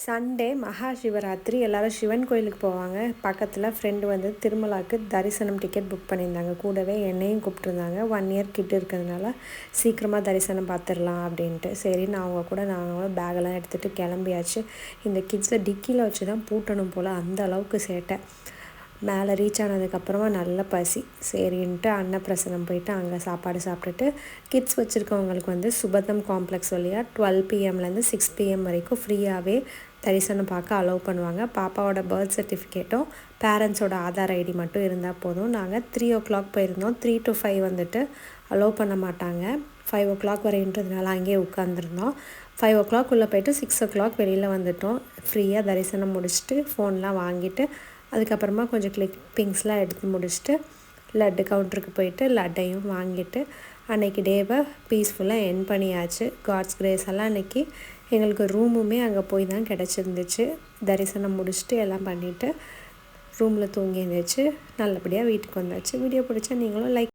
Sunday மகா சிவராத்திரி எல்லோரும் சிவன் கோயிலுக்கு போவாங்க. பக்கத்தில் ஃப்ரெண்டு வந்து திருமலாவுக்கு தரிசனம் டிக்கெட் புக் பண்ணியிருந்தாங்க. கூடவே என்னையும் கூப்பிட்ருந்தாங்க. 1 இயர் கிட்ட இருக்கிறதுனால சீக்கிரமாக தரிசனம் பார்த்துடலாம் அப்படின்ட்டு. சரி நான் அவங்க கூட நாங்களும் பேகெல்லாம் எடுத்துகிட்டு கிளம்பியாச்சு. இந்த கிட்ஸை டிக்கியில் வச்சு தான் பூட்டணும் போல், அந்த அளவுக்கு சேட்டை. மேலே ரீச் ஆனதுக்கப்புறமா நல்ல பசி. சரின்ட்டு அன்னப்பிரசனம் போயிட்டு அங்கே சாப்பாடு சாப்பிட்டுட்டு கிட்ஸ் வச்சுருக்கவங்களுக்கு வந்து சுபதம் காம்ப்ளெக்ஸ் வழியாக 12 PM-லேருந்து 6 PM வரைக்கும் ஃப்ரீயாகவே தரிசனம் பார்க்க அலோவ் பண்ணுவாங்க. பாப்பாவோட பர்த் சர்டிஃபிகேட்டும் பேரண்ட்ஸோட ஆதார் ஐடி மட்டும் இருந்தால் போதும். நாங்கள் 3 o'clock போயிருந்தோம். 3 to 5 வந்துட்டு அலோவ் பண்ண மாட்டாங்க. 5 o'clock வரைன்றதுனால அங்கேயே உட்காந்துருந்தோம். 5 o'clock உள்ளே போய்ட்டு 6 o'clock வெளியில் வந்துட்டோம். ஃப்ரீயாக தரிசனம் முடிச்சுட்டு ஃபோன்லாம் வாங்கிட்டு அதுக்கப்புறமா கொஞ்சம் கிளிப்பிங்ஸ்லாம் எடுத்து முடிச்சுட்டு லட்டு கவுண்டருக்கு போயிட்டு லட்டையும் வாங்கிட்டு அன்றைக்கி டேவை பீஸ்ஃபுல்லாக என் பண்ணியாச்சு. காட்ஸ் கிரேஸ் எல்லாம் அன்றைக்கி எங்களுக்கு ரூமுமே அங்கே போய் தான் கிடச்சிருந்துச்சு. தரிசனம் முடிச்சுட்டு எல்லாம் பண்ணிவிட்டு ரூமில் தூங்கி இருந்துச்சு. நல்லபடியாக வீட்டுக்கு வந்தாச்சு. வீடியோ பிடிச்சா நீங்களும் லைக்